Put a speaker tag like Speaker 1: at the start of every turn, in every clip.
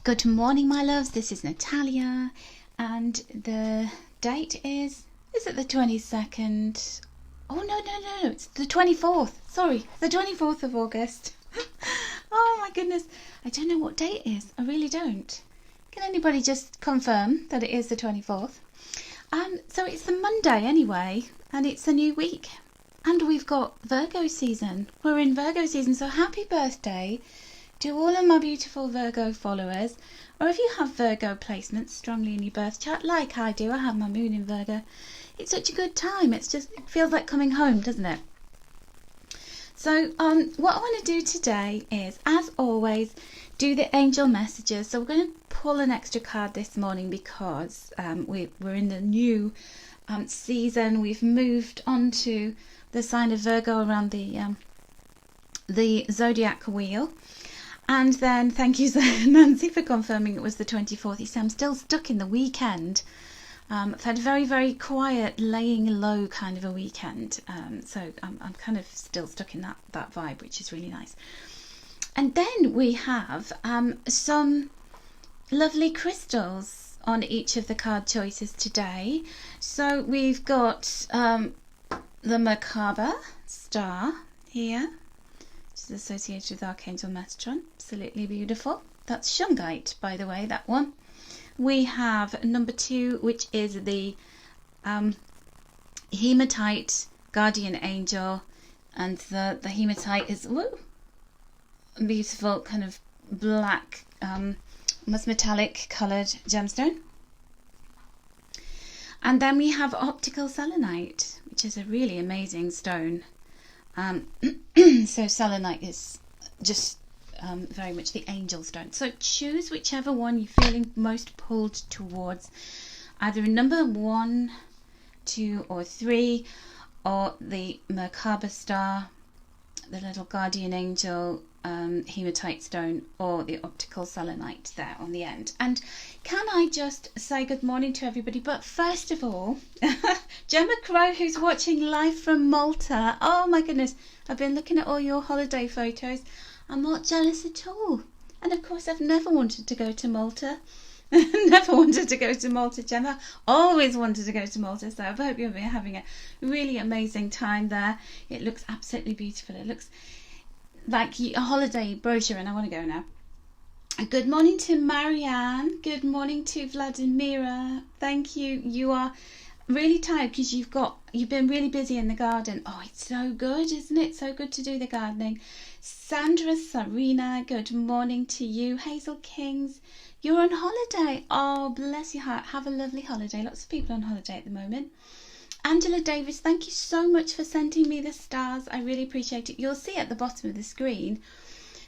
Speaker 1: Good morning, my loves. This is Natalia, and the date is it the 22nd? Oh, no, it's the 24th. Sorry, the 24th of August. Oh my goodness, I don't know what date it is. I really don't. Can anybody just confirm that it is the 24th? So it's the Monday anyway, and it's a new week, and we've got Virgo season. We're in Virgo season, so happy birthday to all of my beautiful Virgo followers, or if you have Virgo placements strongly in your birth chart, like I do. I have my moon in Virgo. It's such a good time. It feels like coming home, doesn't it? So what I want to do today is, as always, do the angel messages. So we're going to pull an extra card this morning because we're in the new season. We've moved on to the sign of Virgo around the zodiac wheel. And then thank you, Nancy, for confirming it was the 24th. You see, I'm still stuck in the weekend. I've had a very, very quiet, laying low kind of a weekend. So I'm kind of still stuck in that vibe, which is really nice. And then we have some lovely crystals on each of the card choices today. So we've got the Merkaba star here, which is associated with Archangel Metatron. Absolutely beautiful. That's Shungite, by the way, that one. We have number 2, which is the Hematite Guardian Angel, and the Hematite is a beautiful kind of black, almost metallic coloured gemstone. And then we have Optical Selenite, which is a really amazing stone. So selenite is just very much the angel stone. So choose whichever one you're feeling most pulled towards, either number 1, 2 or 3, or the Merkaba star, the little guardian angel, hematite stone, or the optical selenite there on the end. And can I just say good morning to everybody? But first of all, Gemma Crow, who's watching live from Malta. Oh my goodness, I've been looking at all your holiday photos. I'm not jealous at all. And of course, I've never wanted to go to Malta. Never wanted to go to Malta, Gemma. Always wanted to go to Malta. So I hope you'll be having a really amazing time there. It looks absolutely beautiful. It looks like a holiday brochure, and I want to go now. Good morning to Marianne. Good morning to Vladimira. Thank you. You are really tired because you've been really busy in the garden. Oh, it's so good, isn't it? So good to do the gardening. Sandra Sarina, good morning to you. Hazel Kings, you're on holiday. Oh, bless your heart. Have a lovely holiday. Lots of people on holiday at the moment. Angela Davis, thank you so much for sending me the stars. I really appreciate it. You'll see at the bottom of the screen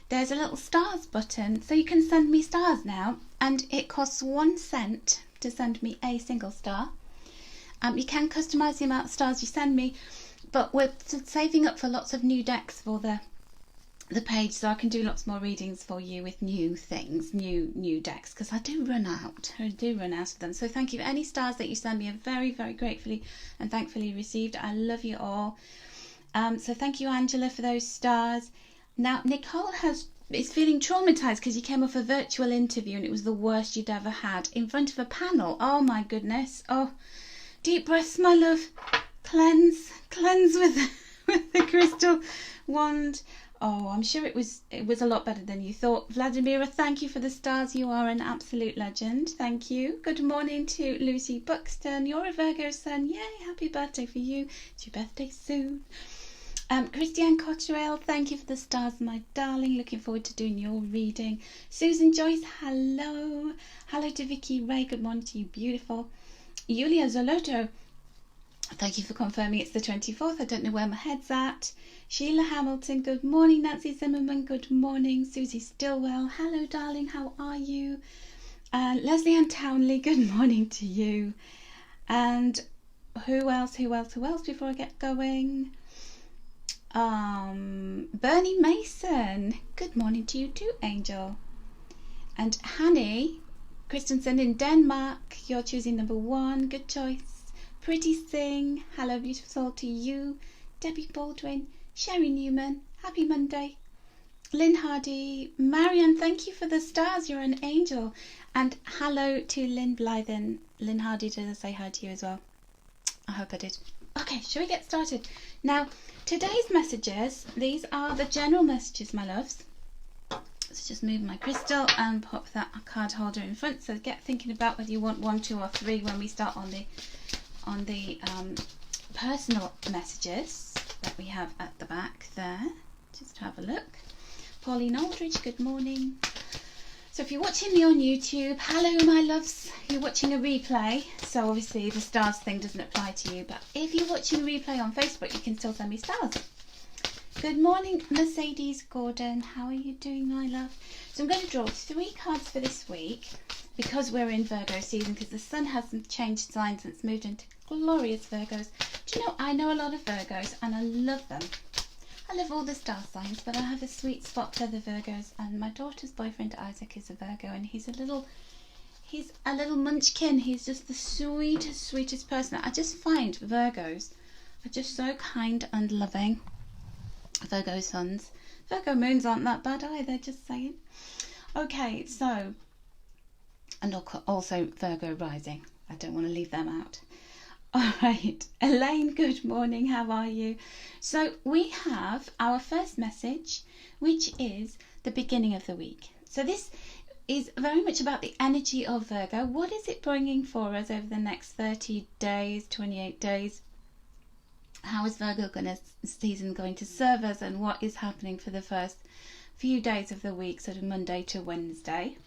Speaker 1: there's a little stars button, so you can send me stars now, and it costs 1 cent to send me a single star. You can customize the amount of stars you send me, but we're saving up for lots of new decks for the page, so I can do lots more readings for you with new things, new decks, because I do run out of them. So thank you. Any stars that you send me are very, very gratefully and thankfully received. I love you all. So thank you, Angela, for those stars. Now Nicole is feeling traumatized because you came off a virtual interview and it was the worst you'd ever had in front of a panel. Oh my goodness. Oh, deep breaths, my love. Cleanse with the crystal wand. Oh, I'm sure it was a lot better than you thought. Vladimira, thank you for the stars. You are an absolute legend. Thank you. Good morning to Lucy Buxton. You're a Virgo sun. Yay, happy birthday for you. It's your birthday soon. Christiane Cotterell, thank you for the stars, my darling. Looking forward to doing your reading. Susan Joyce, hello. Hello to Vicky Ray. Good morning to you, beautiful. Yulia Zoloto, thank you for confirming it's the 24th. I don't know where my head's at. Sheila Hamilton, good morning. Nancy Zimmerman, good morning. Susie Stillwell, hello darling, how are you? Leslie Ann Townley, good morning to you. And who else before I get going? Bernie Mason, good morning to you too, Angel. And Hanny Christensen in Denmark, you're choosing number 1, good choice. Pretty Singh, hello beautiful soul to you. Debbie Baldwin, Sherry Newman, happy Monday. Lynn Hardy. Marianne, thank you for the stars. You're an angel. And hello to Lynn Blythen. Lynn Hardy, did I say hi to you as well? I hope I did. Okay, shall we get started? Now, today's messages, these are the general messages, my loves. Let's just move my crystal and pop that card holder in front. So get thinking about whether you want 1, 2 or 3 when we start on the personal messages that we have at the back there. Just have a look. Pauline Aldridge, good morning. So if you're watching me on YouTube, hello my loves. You're watching a replay, so obviously the stars thing doesn't apply to you, but if you're watching a replay on Facebook, you can still send me stars. Good morning, Mercedes Gordon. How are you doing, my love? So I'm going to draw 3 cards for this week because we're in Virgo season, because the sun hasn't changed signs and it's moved into glorious Virgos. Do you know, I know a lot of Virgos and I love them. I love all the star signs, but I have a sweet spot for the Virgos, and my daughter's boyfriend Isaac is a Virgo, and he's a little munchkin. He's just the sweetest person. I just find Virgos are just so kind and loving. Virgo suns. Virgo moons aren't that bad either, just saying. Okay, so, and also Virgo rising. I don't want to leave them out. All right, Elaine, good morning. How are you? So we have our first message, which is the beginning of the week. So this is very much about the energy of Virgo. What is it bringing for us over the next 30 days, 28 days? How is Virgo season going to serve us, and what is happening for the first few days of the week, sort of Monday to Wednesday?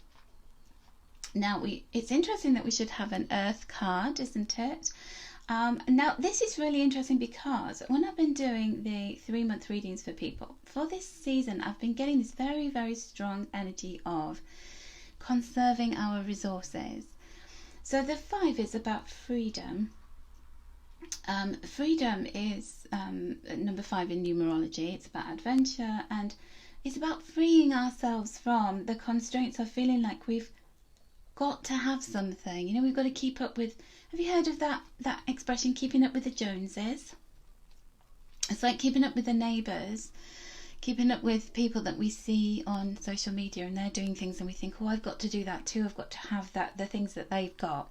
Speaker 1: Now, it's interesting that we should have an Earth card, isn't it? Now, this is really interesting because when I've been doing the 3-month readings for people, for this season, I've been getting this very, very strong energy of conserving our resources. So the 5 is about freedom. Freedom is number 5 in numerology. It's about adventure, and it's about freeing ourselves from the constraints of feeling like we've got to have something. You know, we've got to keep up with, have you heard of that expression, keeping up with the Joneses? It's like keeping up with the neighbours, keeping up with people that we see on social media, and they're doing things and we think, oh, I've got to do that too, I've got to have the things that they've got.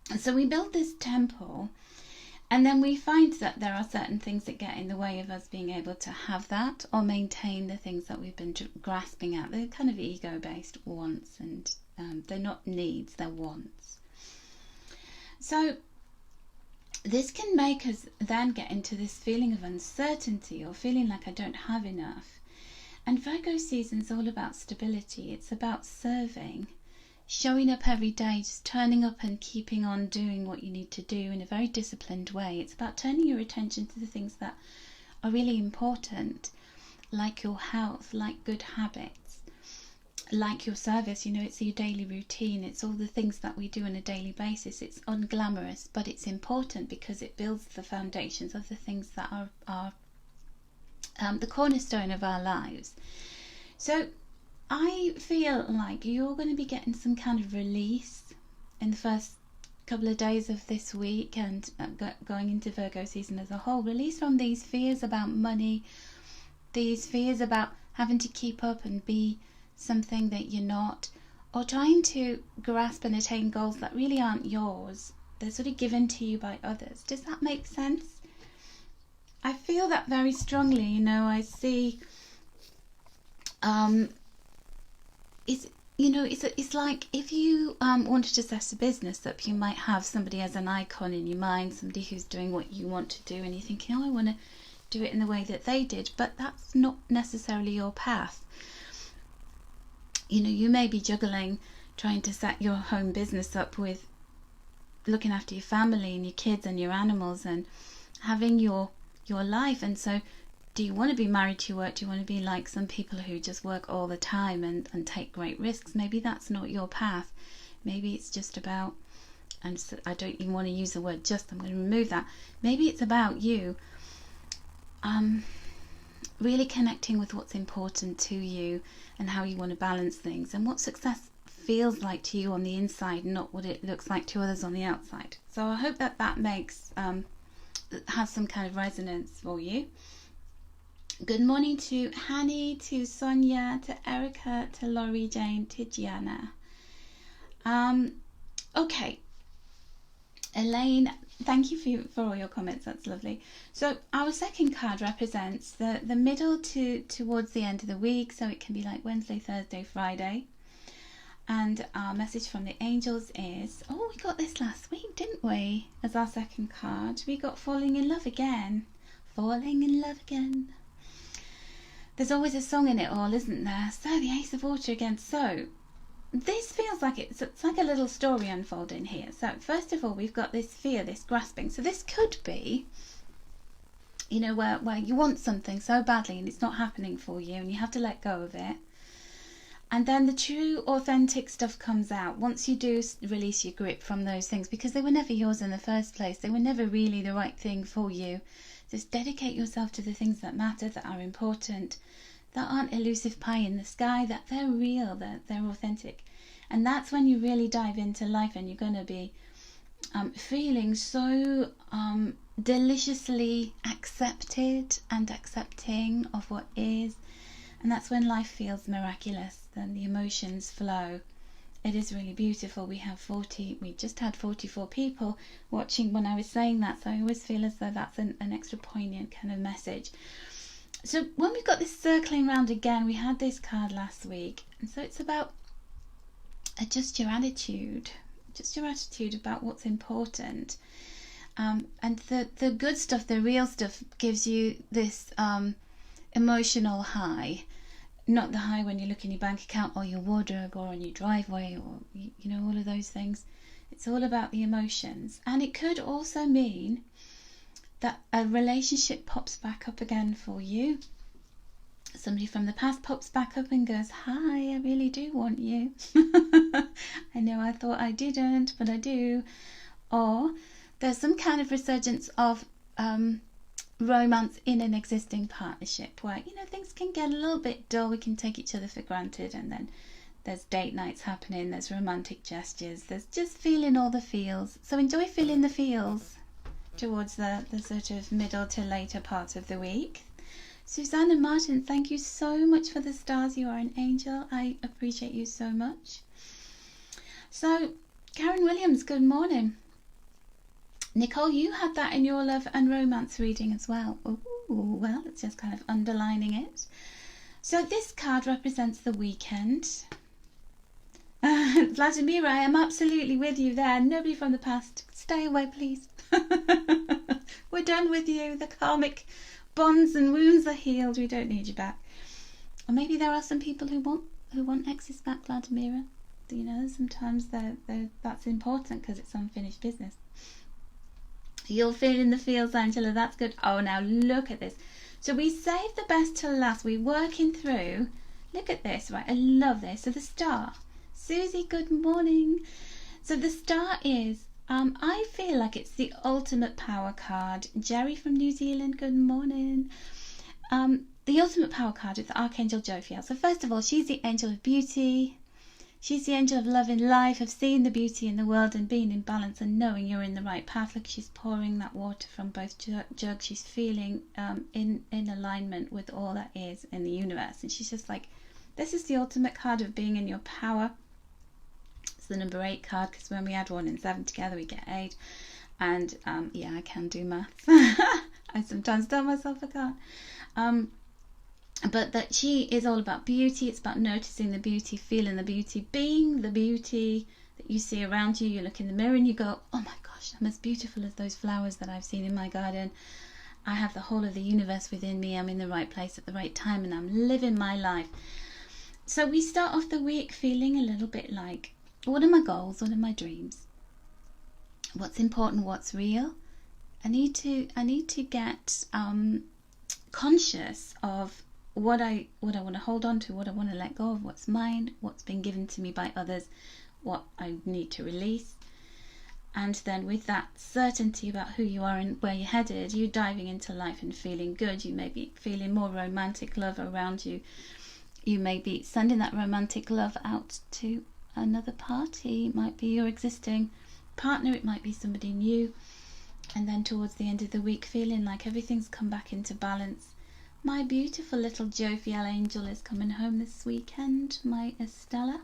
Speaker 1: And so we build this temple, and then we find that there are certain things that get in the way of us being able to have that or maintain the things that we've been grasping at. They're kind of ego-based wants, and they're not needs, they're wants. So this can make us then get into this feeling of uncertainty or feeling like I don't have enough. And Virgo season is all about stability. It's about serving, showing up every day, just turning up and keeping on doing what you need to do in a very disciplined way. It's about turning your attention to the things that are really important, like your health, like good habits, like your service. You know, it's your daily routine. It's all the things that we do on a daily basis. It's unglamorous, but it's important because it builds the foundations of the things that are the cornerstone of our lives. So I feel like you're going to be getting some kind of release in the first couple of days of this week, and going into Virgo season as a whole. Release from these fears about money, these fears about having to keep up and be something that you're not, or trying to grasp and attain goals that really aren't yours. They're sort of given to you by others. Does that make sense? I feel that very strongly. You know, I see it's like if you wanted to set a business up, you might have somebody as an icon in your mind, somebody who's doing what you want to do, and you're thinking, oh, I want to do it in the way that they did, but that's not necessarily your path. You know, you may be juggling trying to set your home business up with looking after your family and your kids and your animals and having your life. And so, do you want to be married to your work? Do you want to be like some people who just work all the time and take great risks? Maybe that's not your path. Maybe it's just about, and I don't even want to use the word just, I'm going to remove that. Maybe it's about you really connecting with what's important to you and how you want to balance things and what success feels like to you on the inside, not what it looks like to others on the outside. So I hope that makes has some kind of resonance for you. Good morning to Hanny, to Sonia, to Erica, to Laurie Jane, to Gianna. Okay, Elaine, thank you for all your comments. That's lovely. So our second card represents the middle towards the end of the week. So it can be like Wednesday, Thursday, Friday. And our message from the angels is, oh, we got this last week, didn't we? As our second card, we got falling in love again. Falling in love again. There's always a song in it all, isn't there? So the Ace of Water again. So this feels like it's like a little story unfolding here. So first of all, we've got this fear, this grasping. So this could be, you know, where you want something so badly and it's not happening for you and you have to let go of it. And then the true, authentic stuff comes out once you do release your grip from those things, because they were never yours in the first place. They were never really the right thing for you. Just dedicate yourself to the things that matter, that are important, that aren't elusive pie in the sky, that they're real, that they're authentic. And that's when you really dive into life and you're going to be feeling so deliciously accepted and accepting of what is. And that's when life feels miraculous, then the emotions flow. It is really beautiful. We just had 44 people watching when I was saying that, so I always feel as though that's an extra poignant kind of message. So when we've got this circling round again, we had this card last week, and so it's about adjust your attitude about what's important. And the good stuff, the real stuff, gives you this emotional high. Not the high when you look in your bank account or your wardrobe or on your driveway or, you know, all of those things. It's all about the emotions. And it could also mean that a relationship pops back up again for you. Somebody from the past pops back up and goes, hi, I really do want you. I know I thought I didn't, but I do. Or there's some kind of resurgence of romance in an existing partnership where, you know, things can get a little bit dull, we can take each other for granted, and then there's date nights happening, there's romantic gestures, there's just feeling all the feels. So enjoy feeling the feels towards the sort of middle to later part of the week. Susanna Martin, thank you so much for the stars. You are an angel. I appreciate you so much. So Karen Williams, good morning. Nicole, you had that in your love and romance reading as well. Ooh, well, it's just kind of underlining it. So this card represents the weekend. Vladimira, I am absolutely with you there. Nobody from the past. Stay away, please. We're done with you. The karmic bonds and wounds are healed. We don't need you back. Or maybe there are some people who want exes back, Vladimira. You know, sometimes that's important because it's unfinished business. You're feeling the feels, Angela. That's good. Oh, now look at this. So we saved the best till last. We're working through. Look at this, right? I love this. So the star. Susie, good morning. So the star is, I feel like it's the ultimate power card. Jerry from New Zealand, good morning. The ultimate power card is Archangel Jophiel. So first of all, she's the angel of beauty. She's the angel of love in life, of seeing the beauty in the world and being in balance and knowing you're in the right path. Look, she's pouring that water from both jugs. She's feeling in alignment with all that is in the universe. And she's just like, this is the ultimate card of being in your power. It's the number 8 card, because when we add 1 and 7 together, we get 8. And yeah, I can do maths. I sometimes tell myself I can't. But that she is all about beauty. It's about noticing the beauty, feeling the beauty, being the beauty that you see around you. You look in the mirror and you go, oh my gosh, I'm as beautiful as those flowers that I've seen in my garden. I have the whole of the universe within me. I'm in the right place at the right time and I'm living my life. So we start off the week feeling a little bit like, what are my goals? What are my dreams? What's important? What's real? I need to get conscious of what I want to hold on to, what I want to let go of, what's mine, what's been given to me by others, what I need to release. And then with that certainty about who you are and where you're headed, you're diving into life and feeling good. You may be feeling more romantic love around you. You may be sending that romantic love out to another party. It might be your existing partner, it might be somebody new. And then towards the end of the week, feeling like everything's come back into balance. My beautiful little jovial angel is coming home this weekend, my Estella.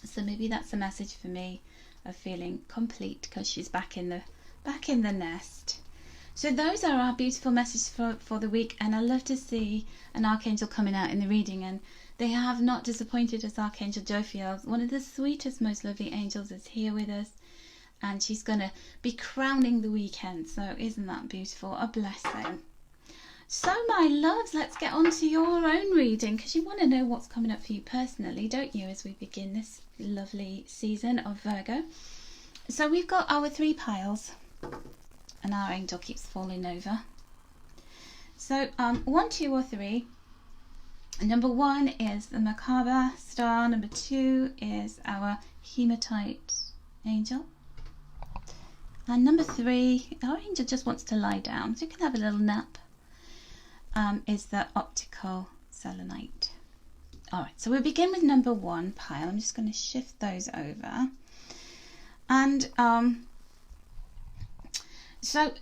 Speaker 1: So maybe that's a message for me of feeling complete because she's back in the nest. So those are our beautiful messages for the week, and I love to see an archangel coming out in the reading, and they have not disappointed us. Archangel Jophiel, one of the sweetest, most lovely angels, is here with us, and she's going to be crowning the weekend. So isn't that beautiful? A blessing. So my loves, let's get on to your own reading, because you want to know what's coming up for you personally, don't you, as we begin this lovely season of Virgo. So we've got our 3 piles, and our angel keeps falling over. So 1, 2 or 3. Number 1 is the Macabre star. Number 2 is our Hematite angel. And number 3, our angel just wants to lie down, so you can have a little nap, is the Optical Selenite. Alright, so we'll begin with number 1 pile. I'm just going to shift those over. And so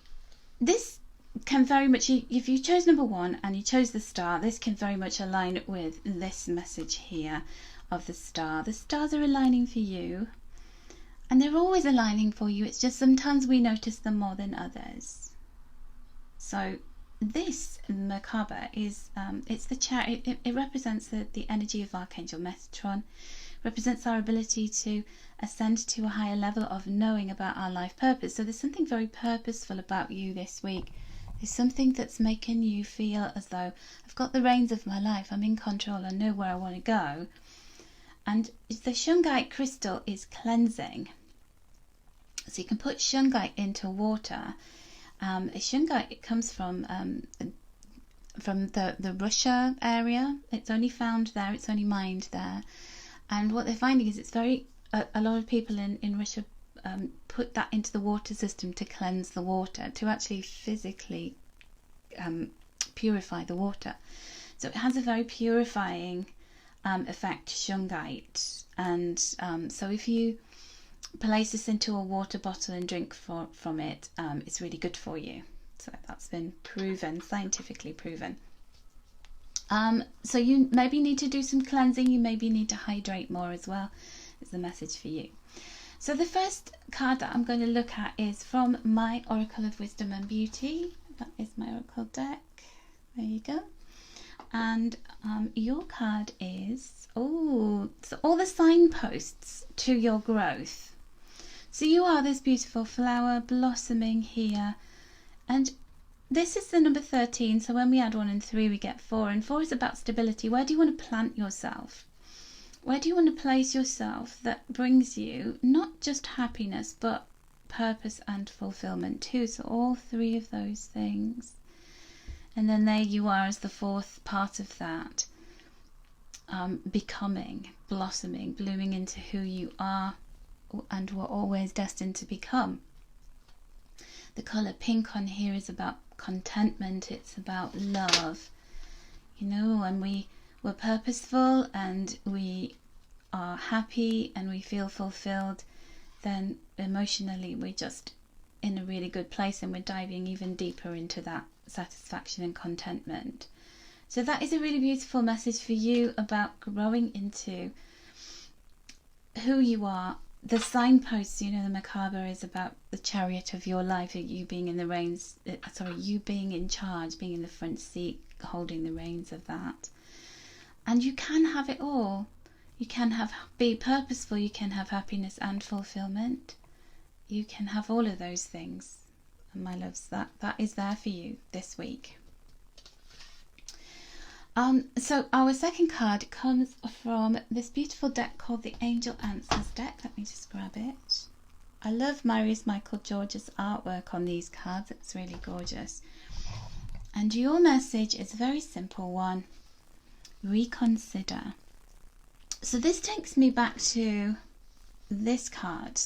Speaker 1: this can very much, if you chose number 1 and you chose the star, this can very much align with this message here of the star. The stars are aligning for you, and they're always aligning for you. It's just sometimes we notice them more than others. So this Macabre is, it's the chariot. It represents the energy of Archangel Metatron. Represents our ability to ascend to a higher level of knowing about our life purpose. So there's something very purposeful about you this week. There's something that's making you feel as though I've got the reins of my life, I'm in control, I know where I want to go. And the shungite crystal is cleansing. So you can put shungite into water. Shungite, it comes from the Russia area. It's only found there, it's only mined there. And what they're finding is it's very, a lot of people in Russia put that into the water system to cleanse the water, to actually physically purify the water. So it has a very purifying effect, shungite. And so if you place this into a water bottle and drink from it, it's really good for you. So that's been proven, scientifically proven. So you maybe need to do some cleansing, you maybe need to hydrate more as well, is the message for you. So the first card that I'm going to look at is from my Oracle of Wisdom and Beauty. That is my Oracle deck. There you go. And your card is, so all the signposts to your growth. So you are this beautiful flower blossoming here, and this is the number 13, so when we add 1 and 3 we get 4, and 4 is about stability. Where do you want to plant yourself? Where do you want to place yourself that brings you not just happiness but purpose and fulfillment too? So all 3 of those things. And then there you are as the 4th part of that, becoming, blossoming, blooming into who you are and were always destined to become. The colour pink on here is about contentment, it's about love, you know, when we're purposeful and we are happy and we feel fulfilled, then emotionally we're just in a really good place and we're diving even deeper into that satisfaction and contentment. So that is a really beautiful message for you about growing into who you are. The signposts, you know, the Macabre is about the chariot of your life, you being in the reins, you being in charge, being in the front seat, holding the reins of that. And you can have it all. You can be purposeful, you can have happiness and fulfillment. You can have all of those things. And my loves, that is there for you this week. So our second card comes from this beautiful deck called the Angel Answers deck. Let me just grab it. I love Marius Michael George's artwork on these cards. It's really gorgeous. And your message is a very simple one. Reconsider. So this takes me back to this card.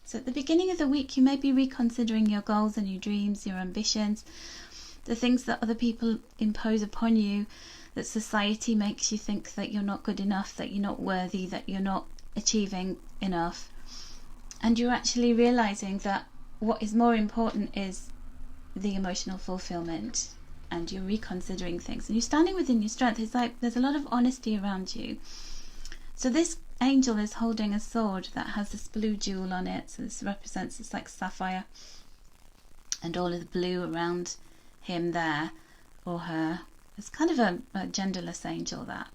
Speaker 1: So at the beginning of the week, you may be reconsidering your goals and your dreams, your ambitions, the things that other people impose upon you, that society makes you think that you're not good enough, that you're not worthy, that you're not achieving enough. And you're actually realizing that what is more important is the emotional fulfillment. and you're reconsidering things and you're standing within your strength. It's like there's a lot of honesty around you. So this angel is holding a sword that has this blue jewel on it. So this represents, it's like sapphire and all of the blue around him there, or her. It's kind of a genderless angel, that.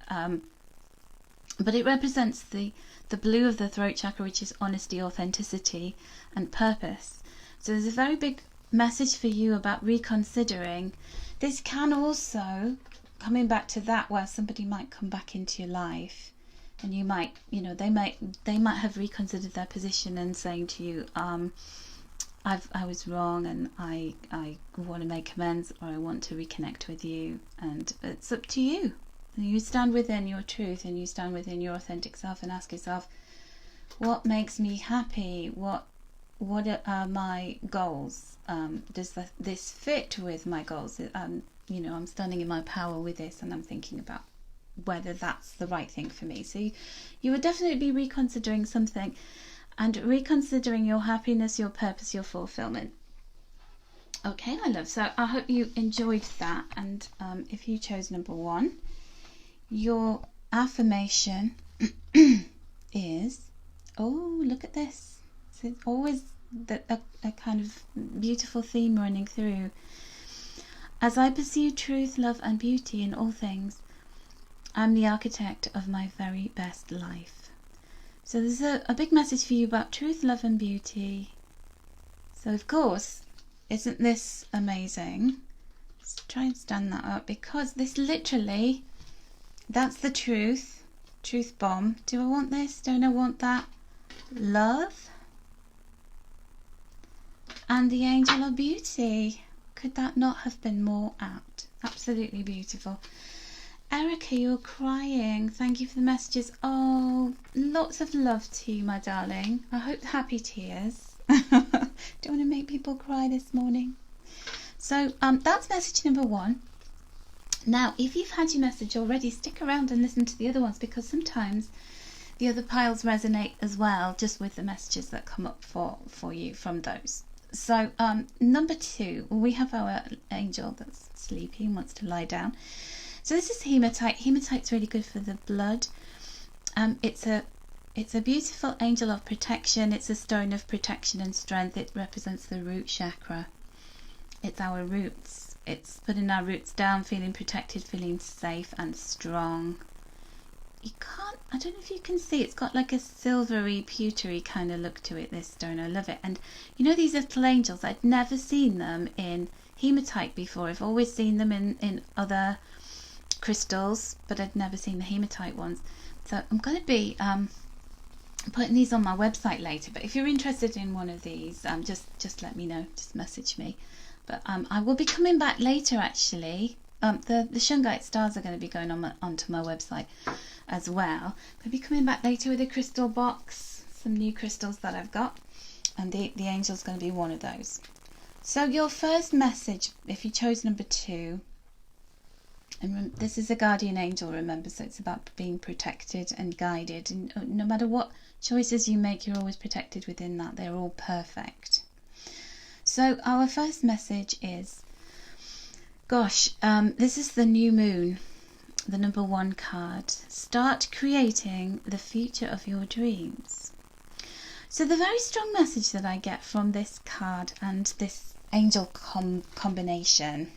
Speaker 1: But it represents the blue of the throat chakra, which is honesty, authenticity and purpose. So there's a very big message for you about reconsidering. This can also, coming back to that, where somebody might come back into your life and you might, you know, they might have reconsidered their position and saying to you, I was wrong and I want to make amends, or I want to reconnect with you, and it's up to you. You stand within your truth and you stand within your authentic self and ask yourself, what makes me happy? What are my goals? Does this fit with my goals? You know, I'm standing in my power with this, and I'm thinking about whether that's the right thing for me. So you would definitely be reconsidering something, and reconsidering your happiness, your purpose, your fulfillment. Okay, my love. So I hope you enjoyed that. And if you chose number 1, your affirmation is, oh, look at this. So it's always a kind of beautiful theme running through. As I pursue truth, love and beauty in all things, I'm the architect of my very best life. So there's a big message for you about truth, love and beauty. So of course, isn't this amazing? Let's try and stand that up, because this literally, that's the truth bomb. Do I want this? Don't I want that? Love and the angel of beauty. Could that not have been more apt? Absolutely beautiful. Erica, you're crying. Thank you for the messages. Oh, lots of love to you, my darling. I hope happy tears. Don't want to make people cry this morning. So that's message number 1. Now, if you've had your message already, stick around and listen to the other ones, because sometimes the other piles resonate as well, just with the messages that come up for you from those. So number 2, we have our angel that's sleepy and wants to lie down. So this is hematite. Hematite's really good for the blood. It's a beautiful angel of protection. It's a stone of protection and strength. It represents the root chakra. It's our roots. It's putting our roots down, feeling protected, feeling safe and strong. I don't know if you can see, it's got like a silvery, pewtery kind of look to it, this stone. I love it. And you know, these little angels, I'd never seen them in hematite before. I've always seen them in other crystals, but I'd never seen the hematite ones. So I'm going to be putting these on my website later, but if you're interested in one of these, just let me know, just message me. But I will be coming back later, actually. The Shungite stars are going to be going onto my website as well. I'll be coming back later with a crystal box, some new crystals that I've got, and the angel's going to be one of those. So your first message, if you chose number 2, and this is a guardian angel, remember, so it's about being protected and guided, and no matter what choices you make, you're always protected within that. They're all perfect. So our first message is, gosh, this is the new moon, the number 1 card. Start creating the future of your dreams. So the very strong message that I get from this card and this angel combination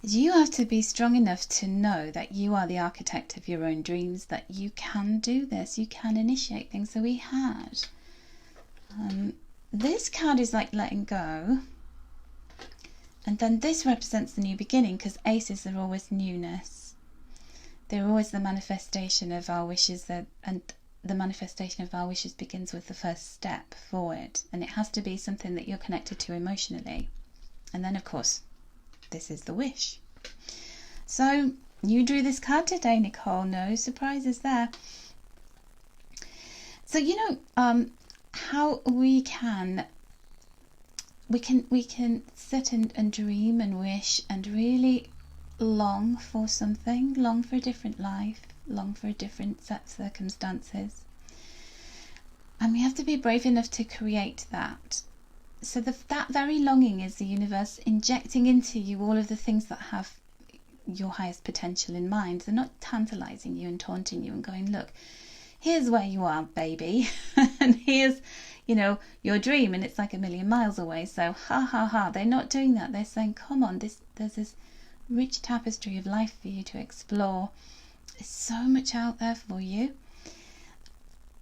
Speaker 1: is you have to be strong enough to know that you are the architect of your own dreams, that you can do this, you can initiate things. So we had this card is like letting go, and then this represents the new beginning, because aces are always newness. They're always the manifestation of our wishes, and the manifestation of our wishes begins with the first step forward, and it has to be something that you're connected to emotionally. And then of course this is the wish. So you drew this card today, Nicole. No surprises there. So you know how we can sit and dream and wish and really long for something, long for a different life, long for a different set of circumstances, and we have to be brave enough to create that. So that very longing is the universe injecting into you all of the things that have your highest potential in mind. They're not tantalizing you and taunting you and going, look, here's where you are, baby, and here's, your dream, and it's like a million miles away. So ha ha ha. They're not doing that. They're saying, come on, there's this rich tapestry of life for you to explore. There's so much out there for you,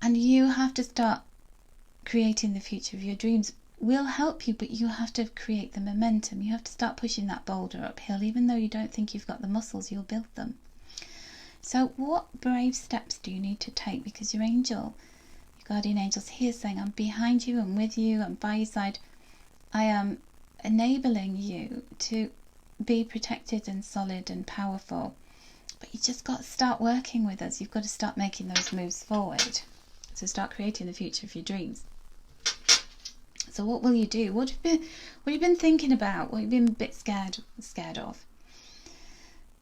Speaker 1: and you have to start creating the future of your dreams. We'll help you, but you have to create the momentum. You have to start pushing that boulder uphill. Even though you don't think you've got the muscles, you'll build them. So what brave steps do you need to take? Because your angel, your guardian angel's here saying, I'm behind you, I'm with you, I'm by your side. I am enabling you to be protected and solid and powerful. But you just got to start working with us. You've got to start making those moves forward. So start creating the future of your dreams. So what will you do? What have you been thinking about? What have you been a bit scared of?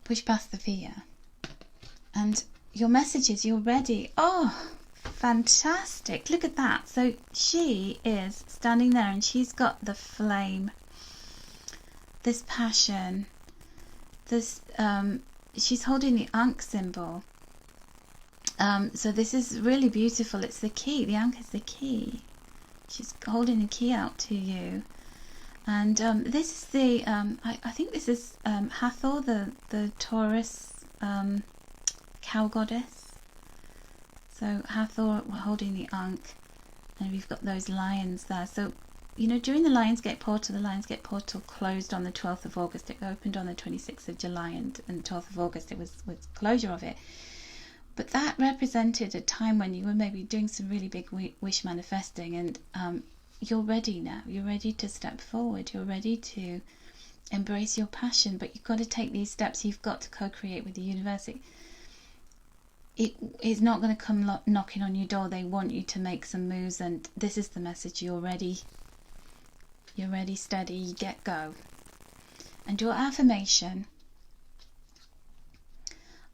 Speaker 1: Push past the fear. And your messages, you're ready. Oh, fantastic. Look at that. So she is standing there and she's got the flame, this passion, this she's holding the Ankh symbol. So this is really beautiful. It's the key. The Ankh is the key. She's holding the key out to you. And this is the, I think this is Hathor, the Taurus cow goddess. So Hathor holding the Ankh, and we've got those lions there. So, during the Lionsgate portal closed on the 12th of August. It opened on the 26th of July, and 12th of August it was closure of it. But that represented a time when you were maybe doing some really big wish manifesting, and you're ready now. You're ready to step forward. You're ready to embrace your passion, but you've got to take these steps. You've got to co-create with the universe. It is not going to come knocking on your door. They want you to make some moves, and this is the message. You're ready. You're ready, steady, get go. And your affirmation: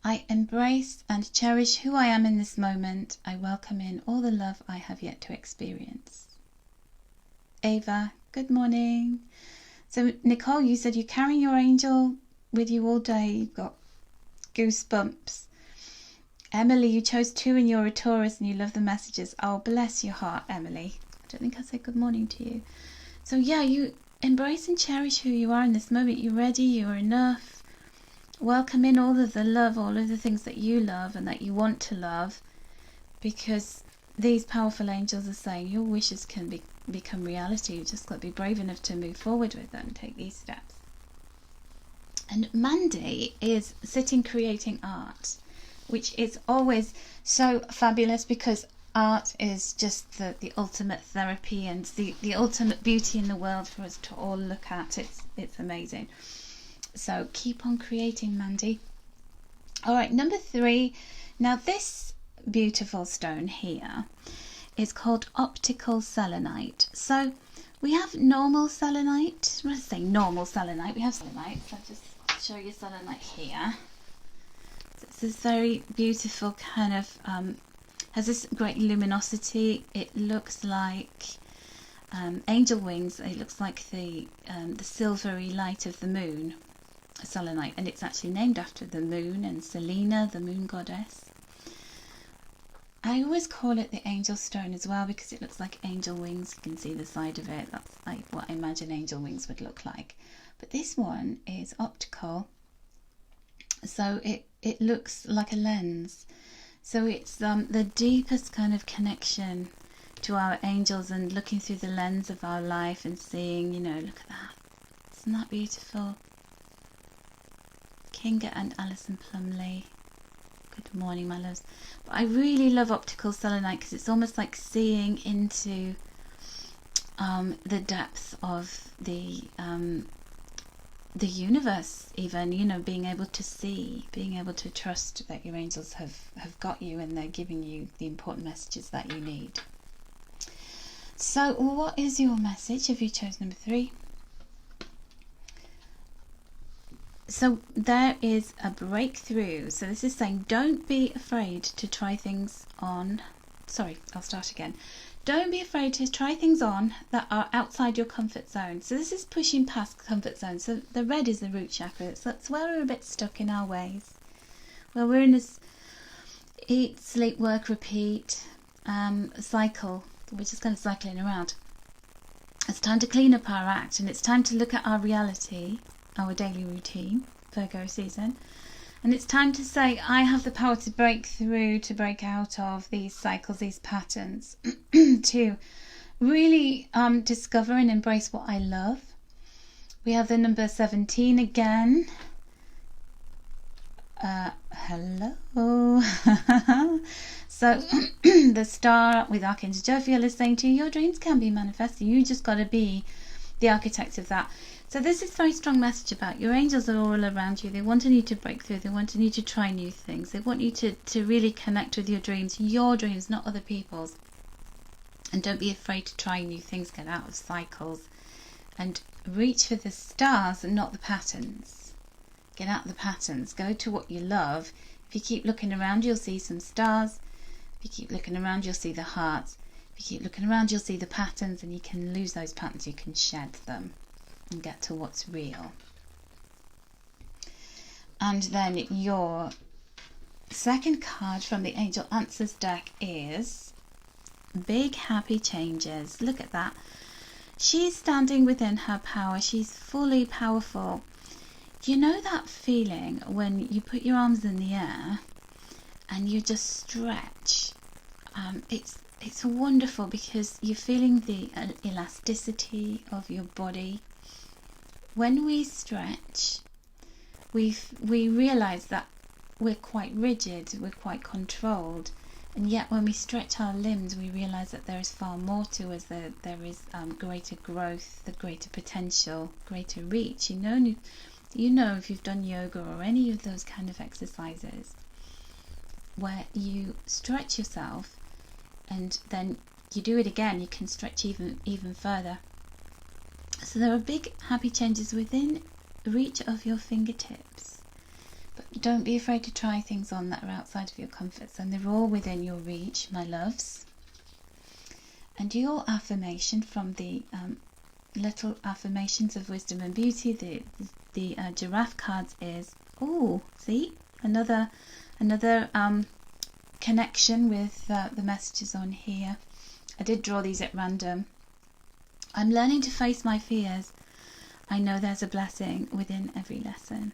Speaker 1: I embrace and cherish who I am in this moment. I welcome in all the love I have yet to experience. Ava, good morning. So Nicole, you said you're carrying your angel with you all day. You've got goosebumps. Emily, you chose 2 and you're a Taurus and you love the messages. Oh, bless your heart, Emily. I don't think I said good morning to you. So yeah, you embrace and cherish who you are in this moment. You're ready, you're enough. Welcome in all of the love, all of the things that you love and that you want to love, because these powerful angels are saying your wishes can become reality. You've just got to be brave enough to move forward with them, take these steps. And Mandy is sitting creating art, which is always so fabulous, because art is just the ultimate therapy and the ultimate beauty in the world for us to all look at. It's amazing. So keep on creating, Mandy. All right, number 3. Now this beautiful stone here is called optical selenite. So we have normal selenite. When I say normal selenite, we have selenite. So I'll just show you selenite here. So it's this very beautiful kind of has this great luminosity. It looks like angel wings. It looks like the silvery light of the moon. Selenite, and it's actually named after the moon and Selena, the moon goddess. I always call it the angel stone as well, because it looks like angel wings. You can see the side of it. That's like what I imagine angel wings would look like. But this one is optical, so it looks like a lens. So it's the deepest kind of connection to our angels, and looking through the lens of our life and seeing, look at that. Isn't that beautiful? Kinga and Alison Plumley, good morning, my loves. But I really love optical selenite because it's almost like seeing into the depth of the universe, even, being able to see, being able to trust that your angels have got you and they're giving you the important messages that you need. So what is your message? Have you chosen number 3? So there is a breakthrough. So this is saying, don't be afraid to try things on. Sorry, I'll start again. Don't be afraid to try things on that are outside your comfort zone. So this is pushing past comfort zone. So the red is the root chakra. So that's where we're a bit stuck in our ways. Well, we're in this eat, sleep, work, repeat cycle. We're just kind of cycling around. It's time to clean up our act, and it's time to look at our reality, our daily routine, Virgo season. And it's time to say, I have the power to break through, to break out of these cycles, these patterns, to really discover and embrace what I love. We have the number 17 again. Hello. So the star with Archangel Jophiel is saying to you, your dreams can be manifested. You just got to be the architect of that. So this is a very strong message about your angels are all around you. They want you to break through. They want you to try new things. They want you to really connect with your dreams, not other people's. And don't be afraid to try new things, get out of cycles, and reach for the stars and not the patterns. Get out of the patterns. Go to what you love. If you keep looking around, you'll see some stars. If you keep looking around, you'll see the hearts. If you keep looking around, you'll see the patterns, and you can lose those patterns. You can shed them and get to what's real. And then your second card from the Angel Answers deck is Big Happy Changes. Look at that. She's standing within her power. She's fully powerful. You know that feeling when you put your arms in the air and you just stretch? It's wonderful because you're feeling the elasticity of your body. When we stretch, we realise that we're quite rigid, we're quite controlled, and yet when we stretch our limbs, we realise that there is far more to us. There is greater growth, the greater potential, greater reach. You know if you've done yoga or any of those kind of exercises where you stretch yourself and then you do it again, you can stretch even further. So there are big happy changes within reach of your fingertips. But don't be afraid to try things on that are outside of your comfort zone. They're all within your reach, my loves. And your affirmation from the little affirmations of wisdom and beauty, the giraffe cards is, oh, see, another connection with the messages on here. I did draw these at random. I'm learning to face my fears. I know there's a blessing within every lesson.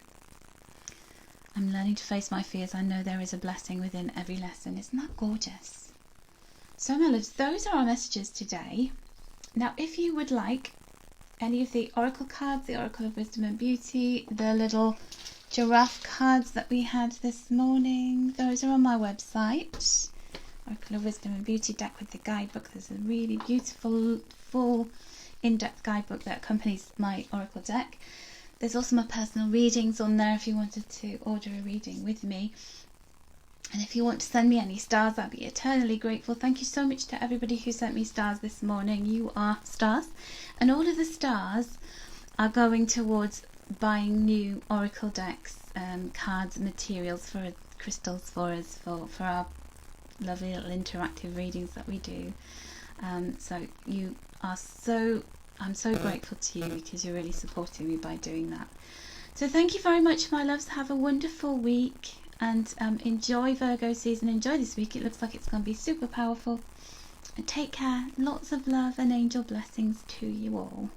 Speaker 1: I'm learning to face my fears. I know there is a blessing within every lesson. Isn't that gorgeous? So, my loves, those are our messages today. Now, if you would like any of the oracle cards, the Oracle of Wisdom and Beauty, the little giraffe cards that we had this morning, those are on my website. Oracle of Wisdom and Beauty deck with the guidebook. There's a really beautiful, full, in-depth guidebook that accompanies my oracle deck. There's also my personal readings on there if you wanted to order a reading with me. And if you want to send me any stars, I'd be eternally grateful. Thank you so much to everybody who sent me stars this morning. You are stars. And all of the stars are going towards buying new oracle decks, cards, materials for crystals for us, for our lovely little interactive readings that we do. So you are I'm so grateful to you because you're really supporting me by doing that. So thank you very much, my loves. Have a wonderful week and enjoy Virgo season. Enjoy this week. It looks like it's going to be super powerful. And take care. Lots of love and angel blessings to you all.